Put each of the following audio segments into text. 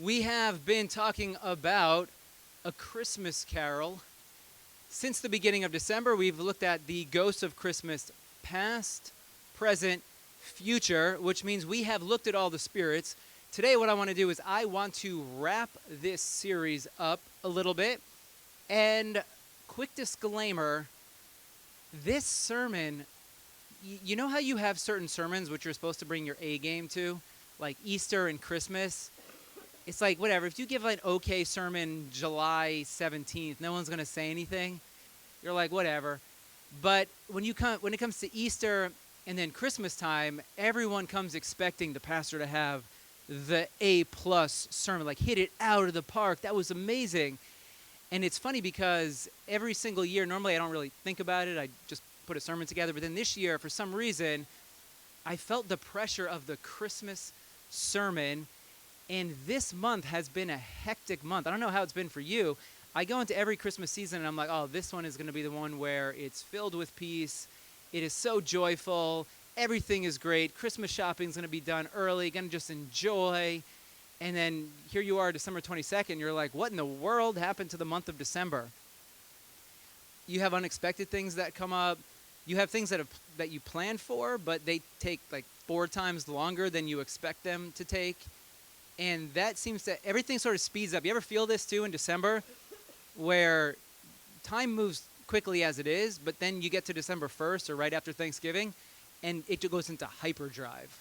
We have been talking about A Christmas Carol. Since the beginning of December, we've looked at the ghosts of Christmas past, present, future, which means we have looked at all the spirits. Today, what I want to do is I want to wrap this series up a little bit. And quick disclaimer, this sermon, you know how you have certain sermons which you're supposed to bring your A game to? Like Easter and Christmas? It's like, whatever, if you give an okay sermon July 17th, no one's going to say anything. You're like, whatever. But when it comes to Easter and then Christmas time, everyone comes expecting the pastor to have the A-plus sermon, like hit it out of the park. That was amazing. And it's funny because every single year, normally I don't really think about it. I just put a sermon together. But then this year, for some reason, I felt the pressure of the Christmas sermon. And this month has been a hectic month. I don't know how it's been for you. I go into every Christmas season and I'm like, oh, this one is going to be the one where it's filled with peace. It is so joyful. Everything is great. Christmas shopping is going to be done early. Going to just enjoy. And then here you are, December 22nd. You're like, what in the world happened to the month of December? You have unexpected things that come up. You have things that you plan for, but they take like 4 times longer than you expect them to take. And that seems to, everything sort of speeds up. You ever feel this too in December, where time moves quickly as it is, but then you get to December 1st or right after Thanksgiving, and it goes into hyperdrive.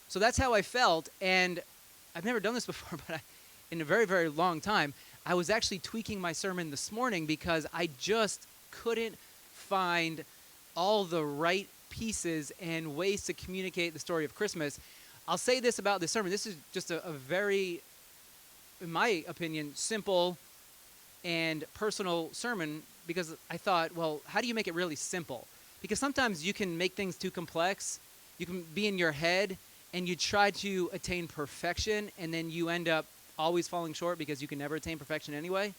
So that's how I felt, and I've never done this before, but in a very, very long time, I was actually tweaking my sermon this morning because I just couldn't find all the right pieces and ways to communicate the story of Christmas. I'll say this about this sermon. This is just a very, in my opinion, simple and personal sermon because I thought, well, how do you make it really simple? Because sometimes you can make things too complex. You can be in your head and you try to attain perfection and then you end up always falling short because you can never attain perfection anyway.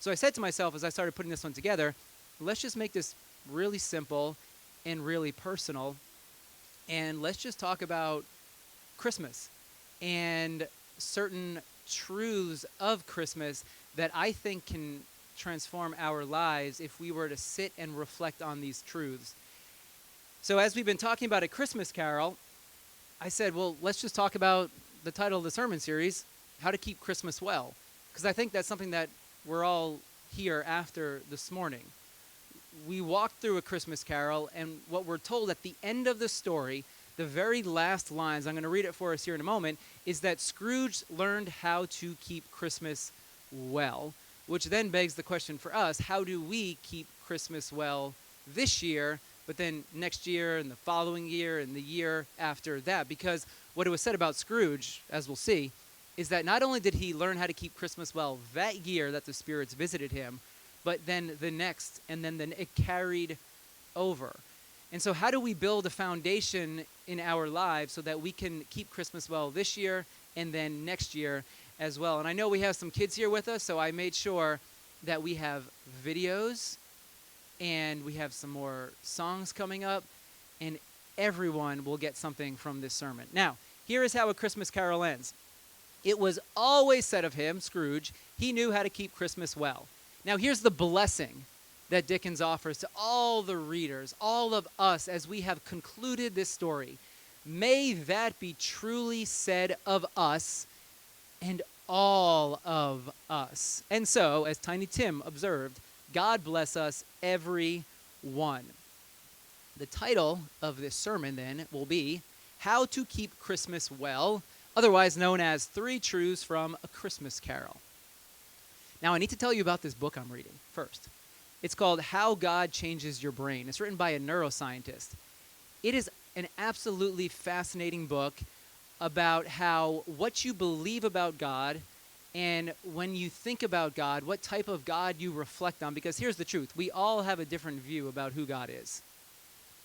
So I said to myself as I started putting this one together, let's just make this really simple and really personal. And let's just talk about Christmas and certain truths of Christmas that I think can transform our lives if we were to sit and reflect on these truths. So as we've been talking about A Christmas Carol, I said, well, let's just talk about the title of the sermon series, How to Keep Christmas Well, because I think that's something that we're all here after this morning. We walked through A Christmas Carol, and what we're told at the end of the story, the very last lines, I'm going to read it for us here in a moment, is that Scrooge learned how to keep Christmas well, which then begs the question for us, how do we keep Christmas well this year, but then next year and the following year and the year after that? Because what it was said about Scrooge, as we'll see, is that not only did he learn how to keep Christmas well that year that the spirits visited him, but then the next, and then it carried over. And so how do we build a foundation in our lives so that we can keep Christmas well this year and then next year as well? And I know we have some kids here with us, so I made sure that we have videos and we have some more songs coming up, and everyone will get something from this sermon. Now, here is how A Christmas Carol ends. It was always said of him, Scrooge, he knew how to keep Christmas well. Now, here's the blessing that Dickens offers to all the readers, all of us, as we have concluded this story. May that be truly said of us and all of us. And so, as Tiny Tim observed, God bless us, every one. The title of this sermon, then, will be How to Keep Christmas Well, otherwise known as 3 Truths from A Christmas Carol. Now, I need to tell you about this book I'm reading first. It's called How God Changes Your Brain. It's written by a neuroscientist. It is an absolutely fascinating book about how what you believe about God and when you think about God, what type of God you reflect on. Because here's the truth. We all have a different view about who God is.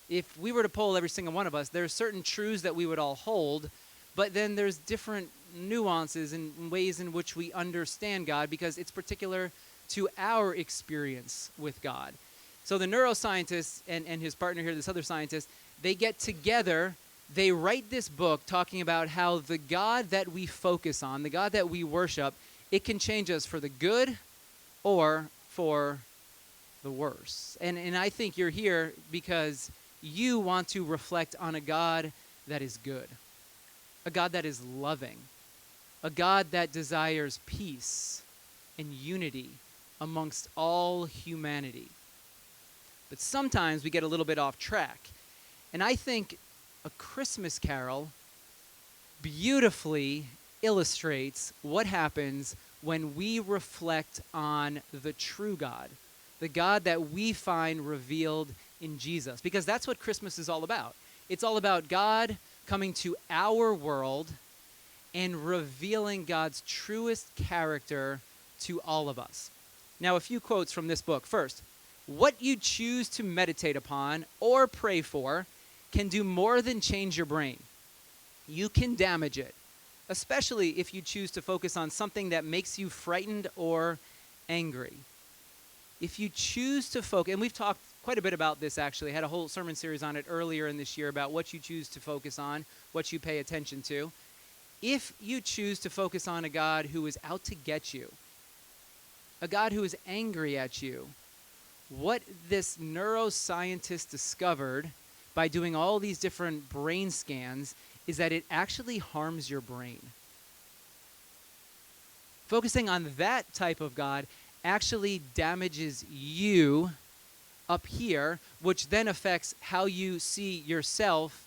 If we were to poll every single one of us, there are certain truths that we would all hold, but then there's different nuances and ways in which we understand God because it's particular to our experience with God. So the neuroscientist and his partner here, this other scientist, they get together they write this book talking about how the God that we focus on, the God that we worship, it can change us for the good or for the worse. And I think you're here because you want to reflect on a God that is good, a God that is loving, a God that desires peace and unity amongst all humanity. But sometimes we get a little bit off track. And I think A Christmas Carol beautifully illustrates what happens when we reflect on the true God, the God that we find revealed in Jesus. Because that's what Christmas is all about. It's all about God coming to our world and revealing God's truest character to all of us. Now, a few quotes from this book. First, what you choose to meditate upon or pray for can do more than change your brain. You can damage it, especially if you choose to focus on something that makes you frightened or angry. If you choose to focus, and we've talked quite a bit about this actually, I had a whole sermon series on it earlier in this year about what you choose to focus on, what you pay attention to. If you choose to focus on a God who is out to get you, a God who is angry at you, what this neuroscientist discovered by doing all these different brain scans is that it actually harms your brain. Focusing on that type of God actually damages you up here, which then affects how you see yourself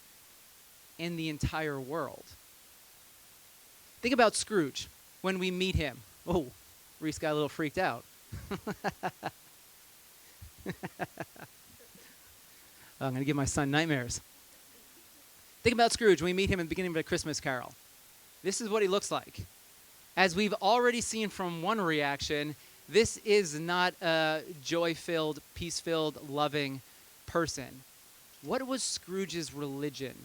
and the entire world. Think about Scrooge when we meet him. Oh, Reese got a little freaked out. I'm going to give my son nightmares. Think about Scrooge when we meet him in the beginning of A Christmas Carol. This is what he looks like. As we've already seen from one reaction, this is not a joy-filled, peace-filled, loving person. What was Scrooge's religion,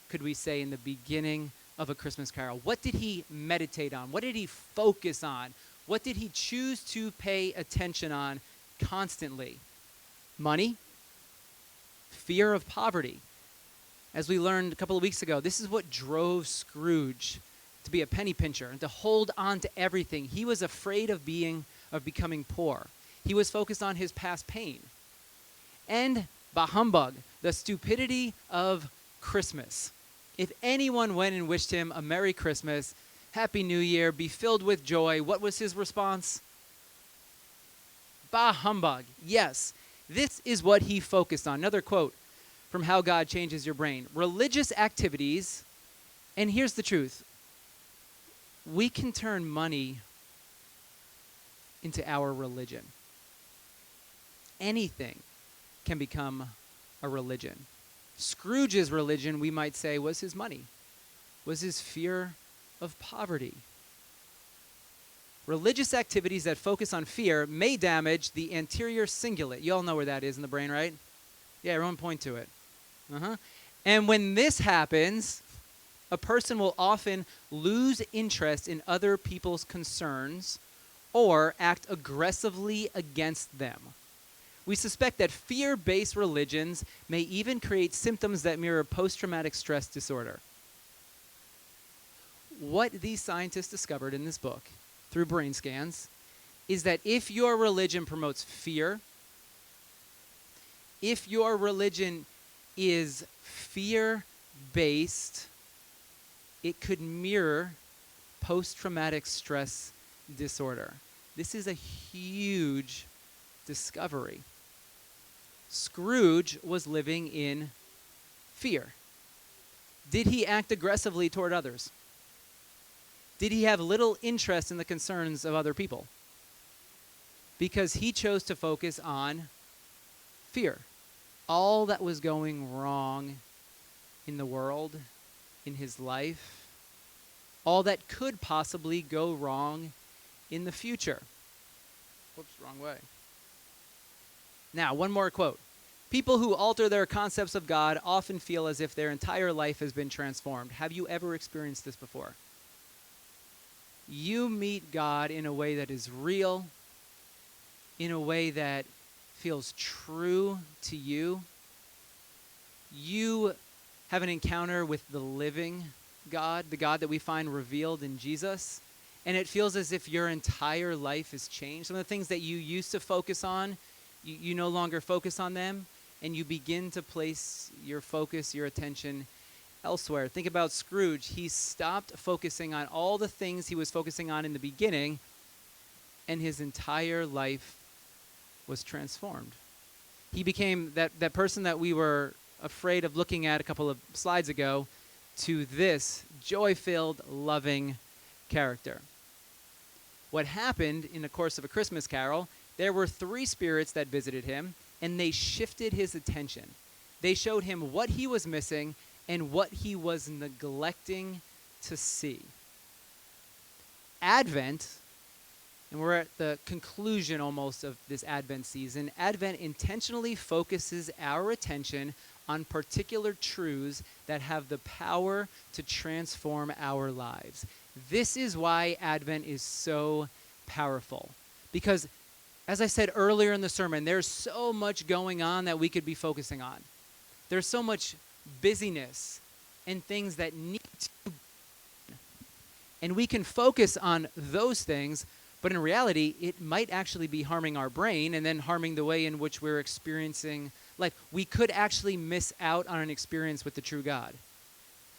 could we say, in the beginning of A Christmas Carol? What did he meditate on? What did he focus on? What did he choose to pay attention on constantly? Money, fear of poverty. As we learned a couple of weeks ago, this is what drove Scrooge to be a penny pincher and to hold on to everything. He was afraid of becoming poor. He was focused on his past pain. And bah humbug, the stupidity of Christmas. If anyone went and wished him a Merry Christmas, Happy New Year, be filled with joy, what was his response? Bah humbug. Yes, this is what he focused on. Another quote from How God Changes Your Brain. Religious activities, and here's the truth, we can turn money into our religion. Anything can become a religion. Scrooge's religion, we might say, was his money, was his fear of poverty. Religious activities that focus on fear may damage the anterior cingulate. You all know where that is in the brain, right? Yeah, everyone point to it. And when this happens, a person will often lose interest in other people's concerns or act aggressively against them. We suspect that fear-based religions may even create symptoms that mirror post-traumatic stress disorder. What these scientists discovered in this book through brain scans is that if your religion promotes fear, if your religion is fear-based, it could mirror post-traumatic stress disorder. This is a huge discovery. Scrooge was living in fear. Did he act aggressively toward others? Did he have little interest in the concerns of other people? Because he chose to focus on fear. All that was going wrong in the world, in his life, all that could possibly go wrong in the future. Whoops, wrong way. Now, one more quote. People who alter their concepts of God often feel as if their entire life has been transformed. Have you ever experienced this before? You meet God in a way that is real, in a way that feels true to you. You have an encounter with the living God, the God that we find revealed in Jesus, and it feels as if your entire life has changed. Some of the things that you used to focus on, you no longer focus on them, and you begin to place your focus, your attention elsewhere. Think about Scrooge. He stopped focusing on all the things he was focusing on in the beginning, and his entire life was transformed. He became that person that we were afraid of looking at a couple of slides ago, to this joy-filled, loving character. What happened in the course of A Christmas Carol, there were 3 spirits that visited him, and they shifted his attention. They showed him what he was missing and what he was neglecting to see. Advent, and we're at the conclusion almost of this Advent season, Advent intentionally focuses our attention on particular truths that have the power to transform our lives. This is why Advent is so powerful. Because, as I said earlier in the sermon, there's so much going on that we could be focusing on. There's so much busyness and things that need to be done. And we can focus on those things, but in reality, it might actually be harming our brain and then harming the way in which we're experiencing life. We could actually miss out on an experience with the true God.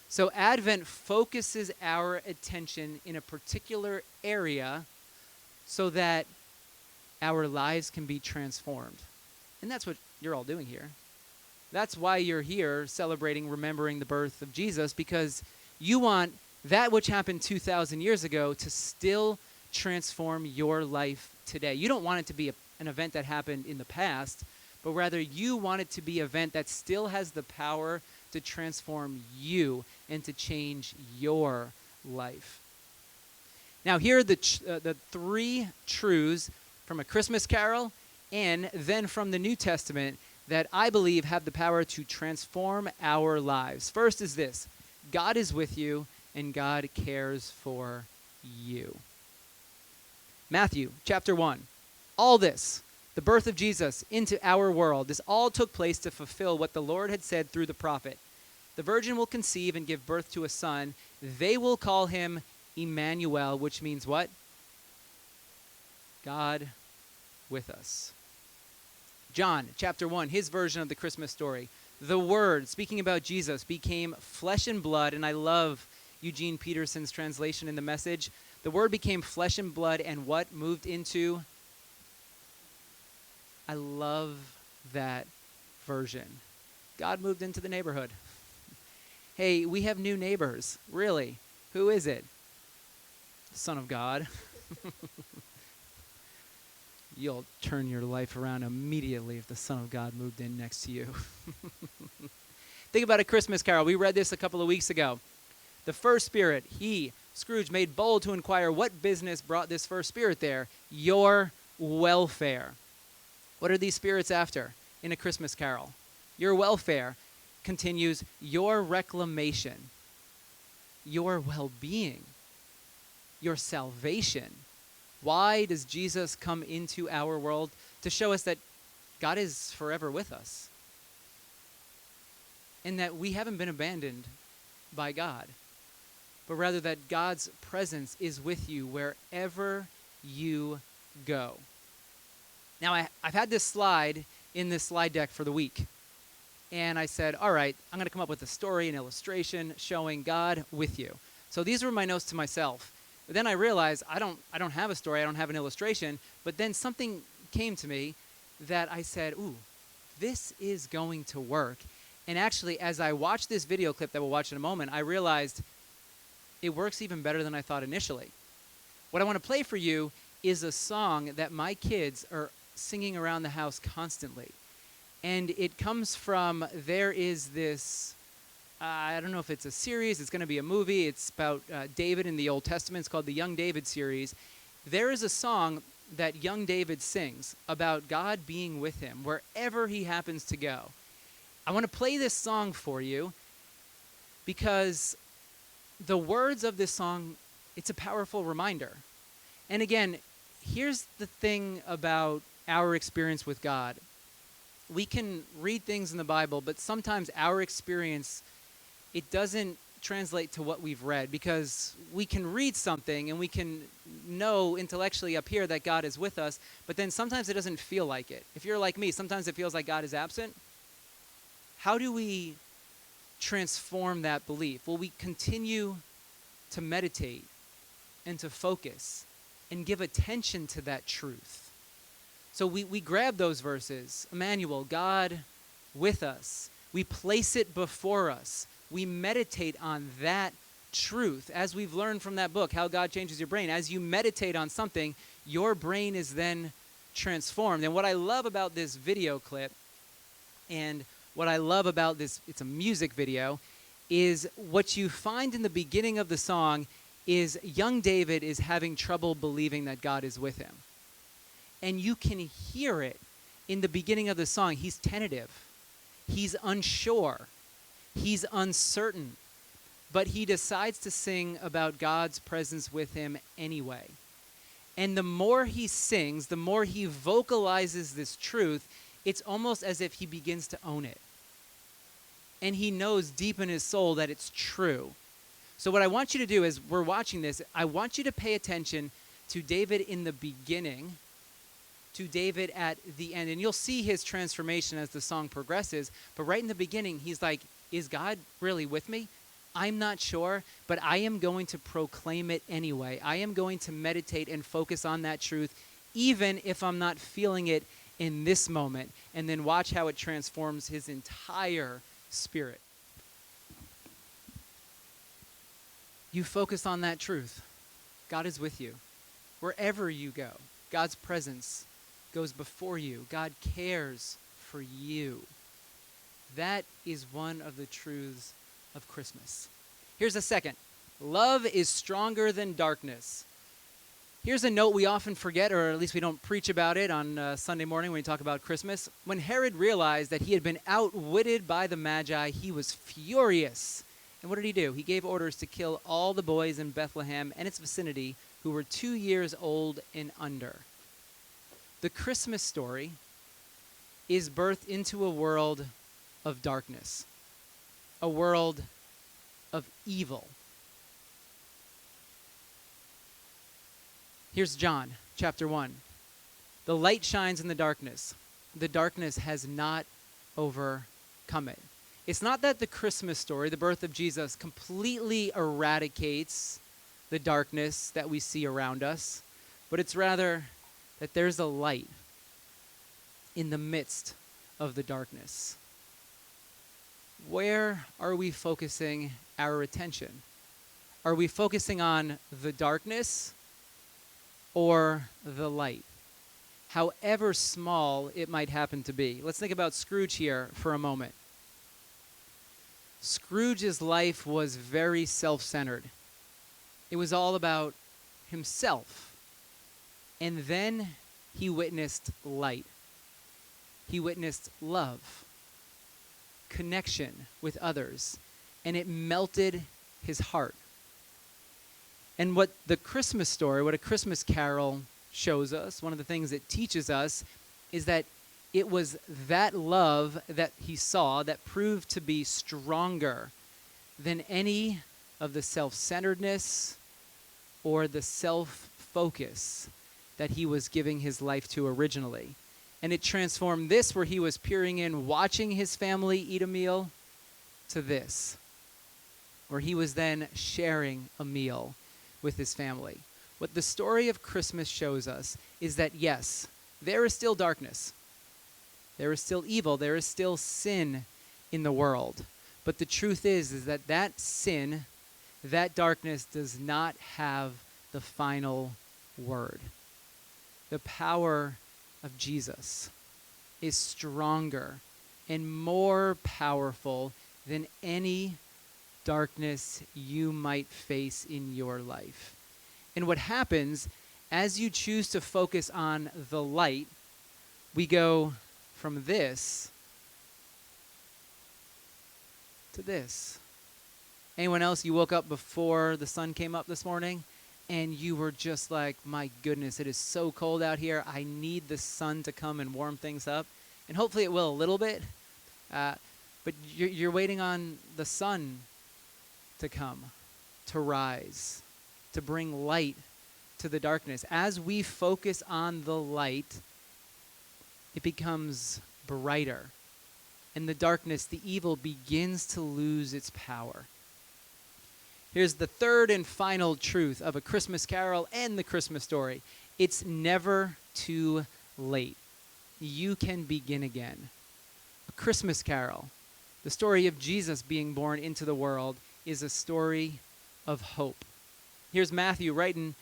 So Advent focuses our attention in a particular area so that our lives can be transformed. And that's what you're all doing here. That's why you're here celebrating, remembering the birth of Jesus, because you want that which happened 2,000 years ago to still transform your life today. You don't want it to be an event that happened in the past, but rather you want it to be an event that still has the power to transform you and to change your life. Now, here are the 3 truths from A Christmas Carol and then from the New Testament that I believe have the power to transform our lives. First is this: God is with you and God cares for you. Matthew chapter 1. All this, the birth of Jesus into our world, this all took place to fulfill what the Lord had said through the prophet. The virgin will conceive and give birth to a son. They will call him Emmanuel, which means what? God with us. John chapter 1, his version of the Christmas story. The Word, speaking about Jesus, became flesh and blood, and I love Eugene Peterson's translation in the Message. The Word became flesh and blood, and what moved into? I love that version. God moved into the neighborhood. Hey, we have new neighbors. Really? Who is it? The Son of God. You'll turn your life around immediately if the Son of God moved in next to you. Think about A Christmas Carol. We read this a couple of weeks ago. The first spirit, Scrooge, made bold to inquire what business brought this first spirit there. Your welfare. What are these spirits after in A Christmas Carol? Your welfare continues, your reclamation, your well-being, your salvation. Why does Jesus come into our world? To show us that God is forever with us and that we haven't been abandoned by God, but rather that God's presence is with you wherever you go. Now, I've had this slide in this slide deck for the week, and I said, all right, I'm going to come up with a story, an illustration showing God with you. So these were my notes to myself. But then I realized I don't have a story, I don't have an illustration, but then something came to me that I said, ooh, this is going to work. And actually, as I watched this video clip that we'll watch in a moment, I realized it works even better than I thought initially. What I want to play for you is a song that my kids are singing around the house constantly. And it comes from, there is this, I don't know if it's a series, it's going to be a movie. It's about David in the Old Testament. It's called the Young David series. There is a song that young David sings about God being with him wherever he happens to go. I want to play this song for you because the words of this song, it's a powerful reminder. And again, here's the thing about our experience with God. We can read things in the Bible, but sometimes our experience it doesn't translate to what we've read, because we can read something and we can know intellectually up here that God is with us, but then sometimes it doesn't feel like it. If you're like me, sometimes it feels like God is absent. How do we transform that belief? Well, we continue to meditate and to focus and give attention to that truth. So we grab those verses, Emmanuel, God with us. We place it before us. We meditate on that truth. As we've learned from that book, How God Changes Your Brain, as you meditate on something, your brain is then transformed. And what I love about this video clip, and what I love about this, it's a music video, is what you find in the beginning of the song is young David is having trouble believing that God is with him. And you can hear it in the beginning of the song. He's tentative. He's unsure. He's uncertain. But he decides to sing about God's presence with him anyway. And the more he sings, the more he vocalizes this truth, it's almost as if he begins to own it. And he knows deep in his soul that it's true. So what I want you to do is, we're watching this, I want you to pay attention to David in the beginning, to David at the end. And you'll see his transformation as the song progresses. But right in the beginning, he's like, is God really with me? I'm not sure, but I am going to proclaim it anyway. I am going to meditate and focus on that truth, even if I'm not feeling it in this moment. And then watch how it transforms his entire spirit. You focus on that truth. God is with you. Wherever you go, God's presence goes before you. God cares for you. That is one of the truths of Christmas. Here's a second. Love is stronger than darkness. Here's a note we often forget, or at least we don't preach about it on Sunday morning when we talk about Christmas. When Herod realized that he had been outwitted by the Magi, he was furious. And what did he do? He gave orders to kill all the boys in Bethlehem and its vicinity who were 2 years old and under. The Christmas story is birthed into a world of darkness, a world of evil. Here's John chapter 1. The light shines in the darkness. The darkness has not overcome it. It's not that the Christmas story, the birth of Jesus, completely eradicates the darkness that we see around us, but it's rather that there's a light in the midst of the darkness. Where are we focusing our attention? Are we focusing on the darkness or the light? However small it might happen to be. Let's think about Scrooge here for a moment. Scrooge's life was very self-centered. It was all about himself. And then he witnessed light. He witnessed love, connection with others, and it melted his heart. And what the Christmas story, what a Christmas carol shows us, one of the things it teaches us, is that it was that love that he saw that proved to be stronger than any of the self-centeredness or the self-focus that he was giving his life to originally. And it transformed this, where he was peering in, watching his family eat a meal, to this, where he was then sharing a meal with his family. What the story of Christmas shows us is that, yes, there is still darkness. There is still evil. There is still sin in the world. But the truth is that that sin, that darkness does not have the final word. The power of Jesus is stronger and more powerful than any darkness you might face in your life. And what happens as you choose to focus on the light, we go from this to this. Anyone else, you woke up before the sun came up this morning and you were just like, my goodness, it is so cold out here. I need the sun to come and warm things up. And hopefully it will a little bit. But you're waiting on the sun to come, to rise, to bring light to the darkness. As we focus on the light, it becomes brighter. And the darkness, the evil, begins to lose its power. Here's the third and final truth of A Christmas Carol and the Christmas story. It's never too late. You can begin again. A Christmas Carol, the story of Jesus being born into the world, is a story of hope. Here's Matthew writing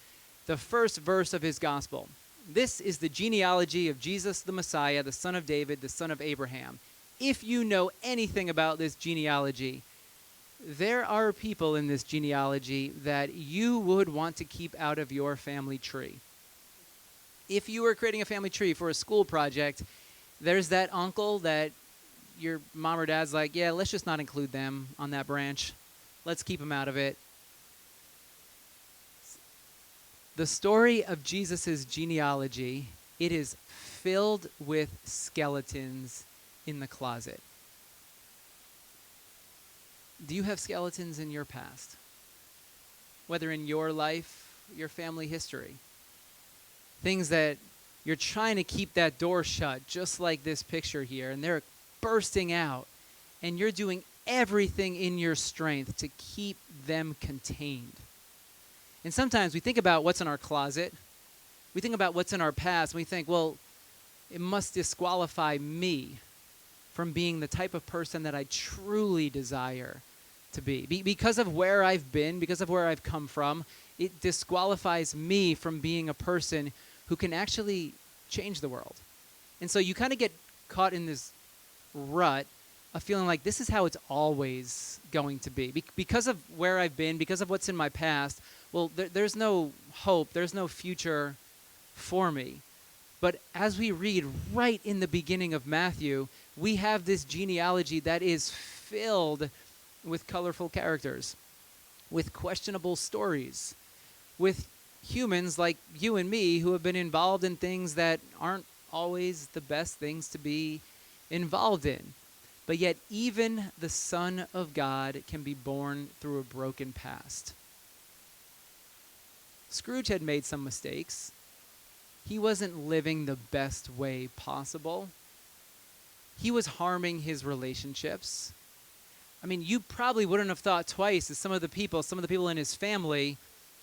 the first verse of his gospel. This is the genealogy of Jesus the Messiah, the son of David, the son of Abraham. If you know anything about this genealogy, there are people in this genealogy that you would want to keep out of your family tree. If you were creating a family tree for a school project, there's that uncle that your mom or dad's like, yeah, let's just not include them on that branch. Let's keep them out of it. The story of Jesus' genealogy, it is filled with skeletons in the closet. Do you have skeletons in your past? Whether in your life, your family history. Things that you're trying to keep that door shut, just like this picture here, and they're bursting out, and you're doing everything in your strength to keep them contained. And sometimes we think about what's in our closet. We think about what's in our past, and we think, well, it must disqualify me from being the type of person that I truly desire to be. Because of where I've been, because of where I've come from, it disqualifies me from being a person who can actually change the world. And so you kind of get caught in this rut of feeling like this is how it's always going to be. Because of where I've been, because of what's in my past, well, there's no hope, there's no future for me. But as we read right in the beginning of Matthew, we have this genealogy that is filled with colorful characters, with questionable stories, with humans like you and me who have been involved in things that aren't always the best things to be involved in. But yet even the Son of God can be born through a broken past. Scrooge had made some mistakes. He wasn't living the best way possible. He was harming his relationships. I mean, you probably wouldn't have thought twice as some of the people in his family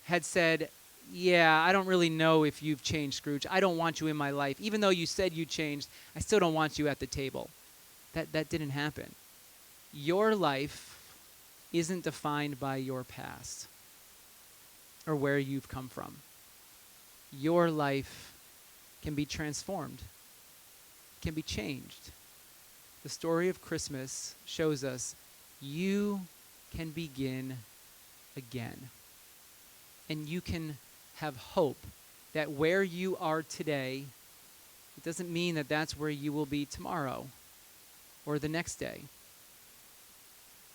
had said, yeah, I don't really know if you've changed, Scrooge. I don't want you in my life. Even though you said you changed, I still don't want you at the table. That didn't happen. Your life isn't defined by your past or where you've come from. Your life can be transformed, can be changed. The story of Christmas shows us you can begin again. And you can have hope that where you are today, it doesn't mean that that's where you will be tomorrow or the next day.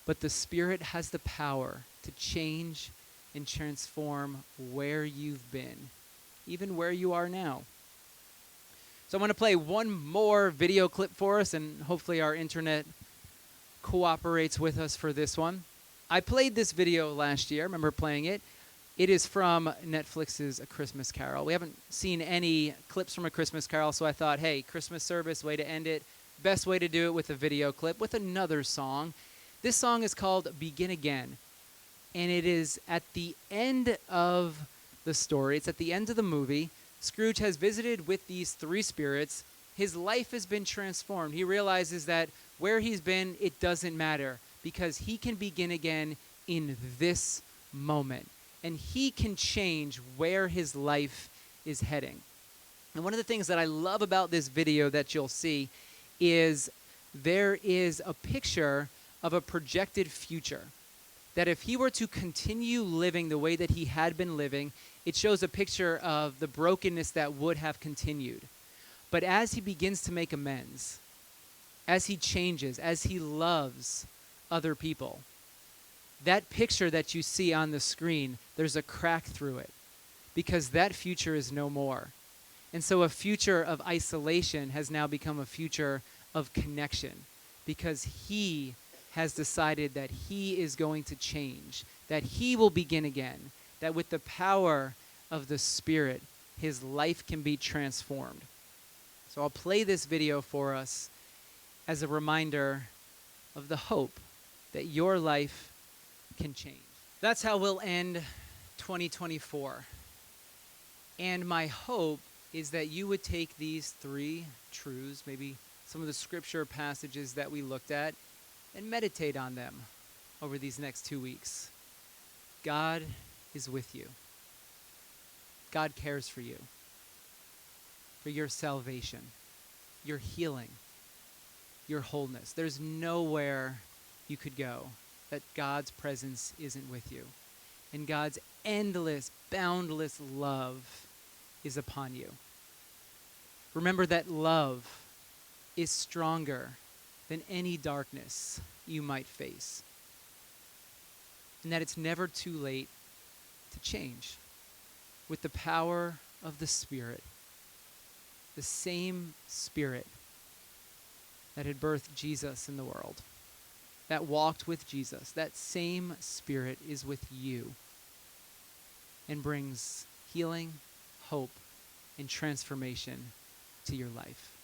But the Spirit has the power to change and transform where you've been, even where you are now. So I want to play one more video clip for us, and hopefully our internet cooperates with us for this one. I played this video last year. I remember playing it. It is from Netflix's A Christmas Carol. We haven't seen any clips from A Christmas Carol, so I thought, hey, Christmas service, way to end it. Best way to do it with a video clip, with another song. This song is called Begin Again, and it is at the end of the story. It's at the end of the movie. Scrooge has visited with these three spirits. His life has been transformed. He realizes that where he's been, it doesn't matter because he can begin again in this moment. And he can change where his life is heading. And one of the things that I love about this video that you'll see is there is a picture of a projected future. That if he were to continue living the way that he had been living, it shows a picture of the brokenness that would have continued. But as he begins to make amends, as he changes, as he loves other people, that picture that you see on the screen, there's a crack through it because that future is no more. And so a future of isolation has now become a future of connection because he has decided that he is going to change, that he will begin again, that with the power of the Spirit, his life can be transformed. So I'll play this video for us as a reminder of the hope that your life can change. That's how we'll end 2024. And my hope is that you would take these 3 truths, maybe some of the scripture passages that we looked at, and meditate on them over these next 2 weeks. God is with you. God cares for you, for your salvation, your healing, your wholeness. There's nowhere you could go that God's presence isn't with you. And God's endless, boundless love is upon you. Remember that love is stronger than any darkness you might face. And that it's never too late to change. With the power of the Spirit, the same Spirit that had birthed Jesus in the world, that walked with Jesus, that same Spirit is with you and brings healing, hope, and transformation to your life.